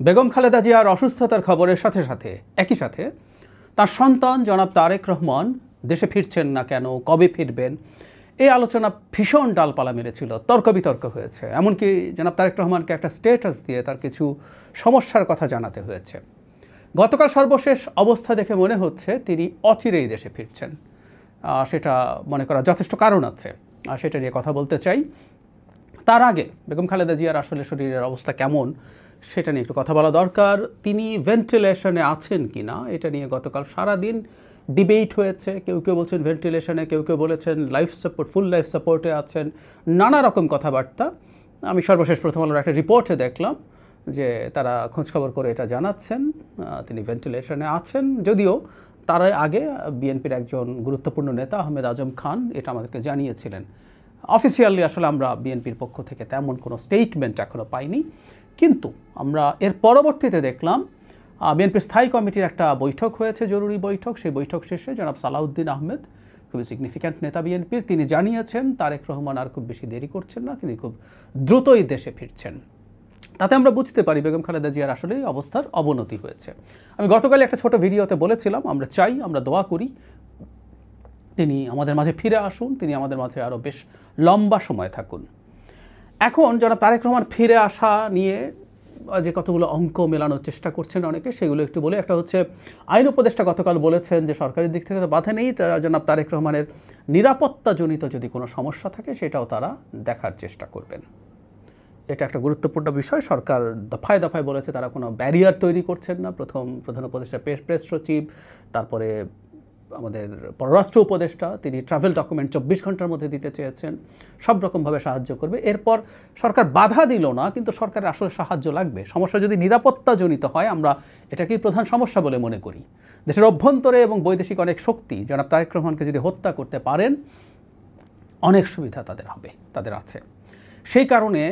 বেগম খালেদা জিয়ার অসুস্থতার খবরের সাথে সাথে একই সাথে তার সন্তান জনাব তারেক রহমান দেশে ফিরছেন না কেন, কবে ফিরবেন, এই আলোচনা ভীষণ ডালপালা মেরেছিল, তর্ক বিতর্ক হয়েছে। এমনকি জনাব তারেক রহমানকে একটা স্ট্যাটাস দিয়ে তার কিছু সমস্যার কথা জানাতে হয়েছে। গতকাল সর্বশেষ অবস্থা দেখে মনে হচ্ছে তিনি অচিরেই দেশে ফিরছেন। সেটা মনে করা যথেষ্ট কারণ আছে, সেটা নিয়ে কথা বলতে চাই। তার আগে বেগম খালেদা জিয়ার আসলে শরীরের অবস্থা কেমন সেটা নিয়ে একটু কথা বলা দরকার। তিনি ভেন্টিলেশনে আছেন কি না এটা নিয়ে গতকাল সারাদিন ডিবেট হয়েছে। কেউ কেউ বলছেন ভেন্টিলেশনে, কেউ কেউ বলেছেন লাইফ সাপোর্ট, ফুল লাইফ সাপোর্টে আছেন, নানা রকম কথাবার্তা। আমি সর্বশেষ প্রথম আলোর একটা রিপোর্টে দেখলাম যে তারা খোঁজখবর করে এটা জানাচ্ছেন তিনি ভেন্টিলেশনে আছেন। যদিও তার আগে বিএনপির একজন গুরুত্বপূর্ণ নেতা আহমেদ আজম খান এটা আমাদেরকে জানিয়েছিলেন। অফিসিয়ালি আসলে আমরা বিএনপির পক্ষ থেকে তেমন কোনো স্টেটমেন্ট এখনও পাইনি, কিন্তু আমরা এর পরবর্তীতে দেখলাম বিএনপির স্থায়ী কমিটির একটা বৈঠক হয়েছে, জরুরি বৈঠক। সেই বৈঠক শেষে জনাব সালাউদ্দিন আহমেদ, খুবই সিগনিফিক্যান্ট নেতা বিএনপির, তিনি জানিয়েছেন তারেক রহমান আর খুব বেশি দেরি করছেন না, তিনি খুব দ্রুতই দেশে ফিরছেন। তাতে আমরা বুঝতে পারি বেগম খালেদা জিয়ার আসলে অবস্থার অবনতি হয়েছে। আমি গতকাল একটা ছোট ভিডিওতে বলেছিলাম আমরা চাই, আমরা দোয়া করি তিনি আমাদের মাঝে ফিরে আসুন, তিনি আমাদের মাঝে আরও বেশ লম্বা সময় থাকুন। এখন জনাব তারেক রহমান ফিরে আসা নিয়ে যে কতগুলো অঙ্ক মেলানোর চেষ্টা করছেন অনেকে, সেগুলো একটু বলে। একটা হচ্ছে আইন উপদেষ্টা গতকাল বলেছেন যে সরকারের দিক থেকে তো বাধা নেই, তারা জনাব তারেক রহমানের নিরাপত্তাজনিত যদি কোনো সমস্যা থাকে সেটাও তারা দেখার চেষ্টা করবেন। এটা একটা গুরুত্বপূর্ণ বিষয়। সরকার দফায় দফায় বলেছে তারা কোনো ব্যারিয়ার তৈরি করছেন না। প্রধান উপদেষ্টা প্রেস সচিব, তারপরে আমাদের পররাষ্ট্র উপদেষ্টা, তিনি ট্রাভেল ডকুমেন্ট 24 ঘন্টার মধ্যে দিতে চেয়েছেন, সব রকমভাবে সাহায্য করবে। এরপর সরকার বাধা দিল না, কিন্তু সরকারের আসলে সাহায্য লাগবে। সমস্যা যদি নিরাপত্তাজনিত হয়, আমরা এটাকেই প্রধান সমস্যা বলে মনে করি। দেশের অভ্যন্তরে এবং বৈদেশিক অনেক শক্তি জনাব তারেক রহমানকে যদি হত্যা করতে পারেন, অনেক সুবিধা তাদের আছে। সেই কারণে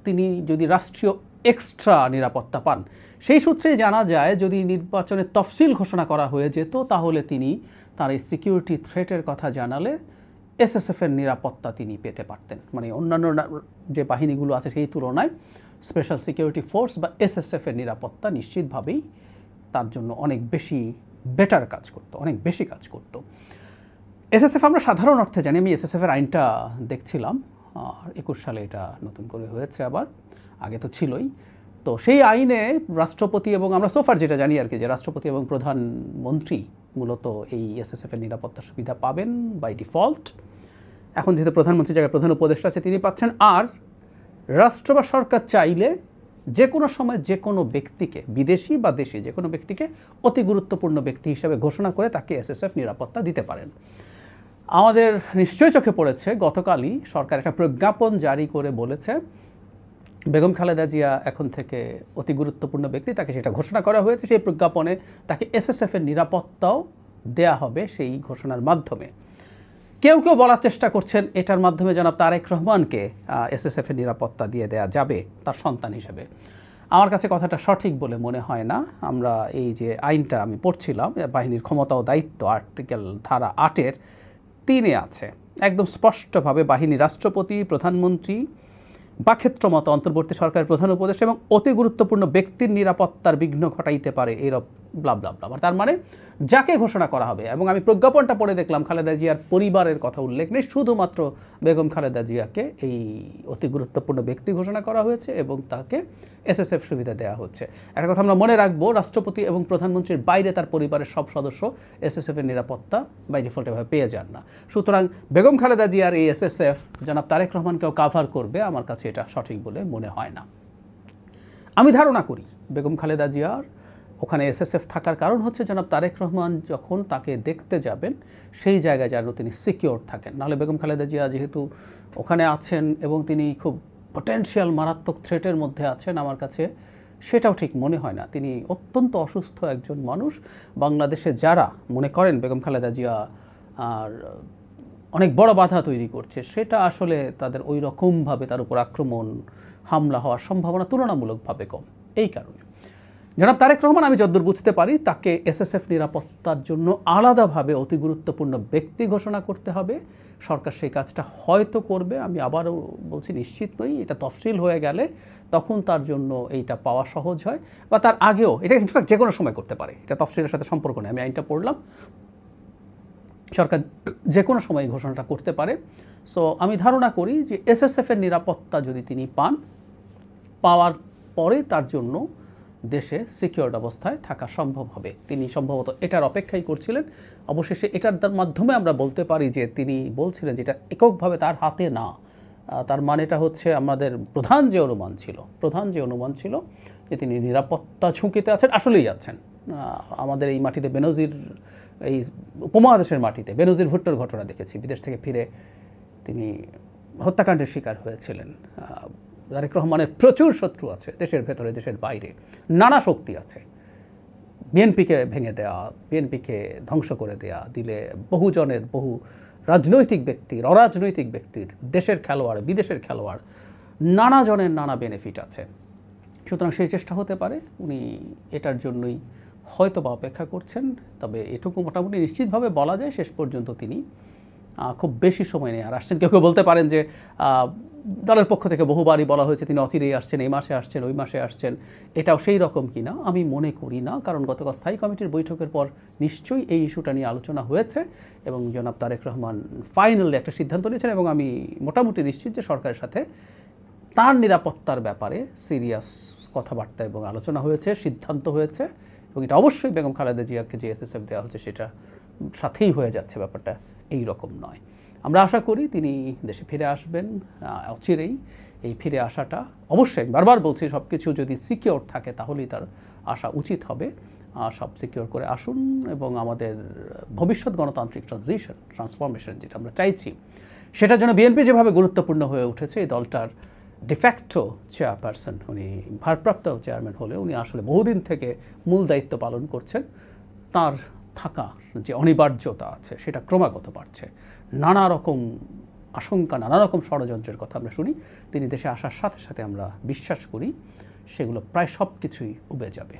তিনি যদি রাষ্ট্রীয় এক্সট্রা নিরাপত্তা পান, সেই সূত্রে জানা যায় যদি নির্বাচনের তফসিল ঘোষণা করা হয়ে যেত, তাহলে তিনি তার এই সিকিউরিটি থ্রেটের কথা জানালে এসএসএফের নিরাপত্তা তিনি পেতে পারতেন। মানে অন্যান্য যে বাহিনীগুলো আছে সেই তুলনায় স্পেশাল সিকিউরিটি ফোর্স বা এসএসএফের নিরাপত্তা নিশ্চিতভাবেই তার জন্য অনেক বেশি বেটার কাজ করতো, অনেক বেশি কাজ করতো। এসএসএফ আমরা সাধারণ অর্থে জানি, আমি এসএসএফের আইনটা দেখছিলাম, 21 সালে এটা নতুন করে হয়েছে, আবার আগে তো ছিলই। তো সেই আইনে রাষ্ট্রপতি এবং আমরা সোফার যেটা জানি আর কি, যে রাষ্ট্রপতি এবং প্রধানমন্ত্রী মূলত এই এসএসএফের নিরাপত্তার সুবিধা পাবেন বাই ডিফল্ট। এখন যেহেতু প্রধানমন্ত্রীর জায়গায় প্রধান উপদেষ্টা আছে, তিনি পাচ্ছেন। আর রাষ্ট্র বা সরকার চাইলে যে কোনো সময় যে কোনো ব্যক্তিকে, বিদেশি বা দেশি যে কোনো ব্যক্তিকে অতি গুরুত্বপূর্ণ ব্যক্তি হিসেবে ঘোষণা করে তাকে এসএসএফ নিরাপত্তা দিতে পারেন। আমাদের নিশ্চয়ই চোখে পড়েছে গতকালই সরকার একটা প্রজ্ঞাপন জারি করে বলেছে বেগম খালেদা জিয়া এখন থেকে অতি গুরুত্বপূর্ণ ব্যক্তি, তাকে সেটা ঘোষণা করা হয়েছে। সেই প্রজ্ঞাপনে তাকে এসএসএফের নিরাপত্তাও দেয়া হবে সেই ঘোষণার মাধ্যমে। কেউ কেউ বলার চেষ্টা করছেন এটার মাধ্যমে জনাব তারেক রহমানকে এসএসএফের নিরাপত্তা দিয়ে দেয়া যাবে তার সন্তান হিসেবে। আমার কাছে কথাটা সঠিক বলে মনে হয় না। আমরা এই যে আইনটা আমি পড়ছিলাম, বাহিনীর ক্ষমতা ও দায়িত্ব আর্টিকেল ধারা 8-এর 3-এ আছে একদম স্পষ্টভাবে বাহিনী রাষ্ট্রপতি, প্রধানমন্ত্রী বা ক্ষেত্রমতো অন্তর্বর্তী সরকারের প্রধান উপদেষ্টা এবং অতি গুরুত্বপূর্ণ ব্যক্তির নিরাপত্তার বিঘ্ন ঘটাইতে পারে এরব ব্লা ব্লা ব্লা। তার মানে যাকে ঘোষণা করা হবে, এবং আমি প্রজ্ঞাপনটা পড়ে দেখলাম খালেদা জিয়ার পরিবারের কথা উল্লেখ নেই, শুধুমাত্র বেগম খালেদা জিয়াকে এই অতি গুরুত্বপূর্ণ ব্যক্তি ঘোষণা করা হয়েছে এবং তাকে এসএসএফ সুবিধা দেওয়া হচ্ছে। একটা কথা আমরা মনে রাখবো, রাষ্ট্রপতি এবং প্রধানমন্ত্রীর বাইরে তার পরিবারের সব সদস্য এসএসএফের নিরাপত্তা বাই ডিফল্ট এভাবে পেয়ে যান না। সুতরাং বেগম খালেদা জিয়ার এই এসএসএফ জনাব তারেক রহমানকেও কাভার করবে, আমার কাছে এটা সঠিক বলে মনে হয় না। আমি ধারণা করি বেগম খালেদা জিয়ার ওখানে এসএসএফ থাকার কারণ হচ্ছে জনাব তারেক রহমান যখন তাকে দেখতে যাবেন সেই জায়গায় যেন তিনি সিকিওর থাকেন। নাহলে বেগম খালেদা জিয়া যেহেতু ওখানে আছেন এবং তিনি খুব পটেনশিয়াল মারাত্মক থ্রেটের মধ্যে আছেন, আমার কাছে সেটাও ঠিক মনে হয় না। তিনি অত্যন্ত অসুস্থ একজন মানুষ। বাংলাদেশে যারা মনে করেন বেগম খালেদা জিয়া আর অনেক বড় বাধা তৈরি করছে, সেটা আসলে তাদের ওই রকমভাবে তার উপর আক্রমণ, হামলা হওয়ার সম্ভাবনা তুলনামূলকভাবে কম। এই কারণে জনাব তারেক রহমান, আমি যতদূর বুঝতে পারি, তাকে এসএসএফ নিরাপত্তার জন্য আলাদাভাবে অতি গুরুত্বপূর্ণ ব্যক্তি ঘোষণা করতে হবে। সরকার সেই কাজটা হয়তো করবে, আমি আবারও বলছি নিশ্চিত নই। এটা তফসিল হয়ে গেলে তখন তার জন্য এইটা পাওয়া সহজ হয়, বা তার আগেও এটা ইনফ্যাক্ট যে কোনো সময় করতে পারে, এটা তফসিলের সাথে সম্পর্ক নেই। আমি আইনটা পড়লাম, সরকার যে কোনো সময় ঘোষণাটা করতে পারে। সো আমি ধারণা করি যে এসএসএফের নিরাপত্তা যদি তিনি পাওয়ার পরে তার জন্য দেশে সিকিউরড অবস্থায় থাকা সম্ভব হবে। তিনি সম্ভবত এটার অপেক্ষাই করছিলেন। অবশেষে এটার মাধ্যমে আমরা বলতে পারি যে তিনি বলছিলেন যেটা এককভাবে তার হাতে না। তার মানেটা হচ্ছে আমাদের প্রধান যে অনুমান ছিল যে তিনি নিরাপত্তা ঝুঁকিতে আছেন, আসলেই আছেন। আমাদের এই মাটিতে বেনজির, এই উপমহাদেশের মাটিতে বেনজির ভুট্টোর ঘটনা দেখেছি। বিদেশ থেকে ফিরে তিনি হত্যাকাণ্ডের শিকার হয়েছিলেন। তারেক রহমানের প্রচুর শত্রু আছে, দেশের ভেতরে দেশের বাইরে, নানা শক্তি আছে। বিএনপিকে ভেঙে দেওয়া, বিএনপিকে ধ্বংস করে দিলে বহু রাজনৈতিক ব্যক্তির, অরাজনৈতিক ব্যক্তির, দেশের খেলোয়াড়, বিদেশের খেলোয়াড়, নানা জনের নানা বেনিফিট আছে। সুতরাং সেই চেষ্টা হতে পারে উনি এটার জন্যই হয়তো বা অপেক্ষা করছেন। তবে এটুকু মোটামুটি নিশ্চিতভাবে বলা যায় শেষ পর্যন্ত তিনি খুব বেশি সময় নেই আর আসছেন। কেউ বলতে পারেন যে দলের পক্ষ থেকে বহুবারই বলা হয়েছে তিনি অচিরেই আসছেন, এই মাসে আসছেন, ওই মাসে আসছেন। এটাও সেই রকম কি না আমি মনে করি না, কারণ গতকাল স্থায়ী কমিটির বৈঠকের পর নিশ্চয়ই এই ইস্যুটা নিয়ে আলোচনা হয়েছে এবং জনাব তারেক রহমান ফাইনালি একটা সিদ্ধান্ত নিয়েছেন এবং আমি মোটামুটি নিশ্চিত যে সরকারের সাথে তার নিরাপত্তার ব্যাপারে সিরিয়াস কথাবার্তা এবং আলোচনা হয়েছে, সিদ্ধান্ত হয়েছে এবং এটা অবশ্যই বেগম খালেদা জিয়াকে যে এসএসএফ দেওয়া হচ্ছে সেটা সাথেই হয়ে যাচ্ছে, ব্যাপারটা এই রকম নয়। আমরা আশা করি তিনি দেশে ফিরে আসবেন অচিরেই। এই ফিরে আসাটা অবশ্যই বারবার বলছি সব কিছু যদি সিকিওর থাকে তাহলেই তার আসা উচিত হবে। সব সিকিওর করে আসুন এবং আমাদের ভবিষ্যৎ গণতান্ত্রিক ট্রান্সফরমেশন যেটা আমরা চাইছি সেটার জন্য বিএনপি যেভাবে গুরুত্বপূর্ণ হয়ে উঠেছে, এই দলটার ডিফ্যাক্টো চেয়ারপারসন, উনি ভারপ্রাপ্ত চেয়ারম্যান হলে উনি আসলে বহুদিন থেকে মূল দায়িত্ব পালন করছেন। তার থাকা যে অনিবার্যতা আছে সেটা ক্রমাগত বাড়ছে। নানা রকম আশঙ্কা, নানা রকম ষড়যন্ত্রের কথা আমরা শুনি। তিনি দেশে আসার সাথে সাথে আমরা বিশ্বাস করি সেগুলো প্রায় সব কিছুই উবে যাবে।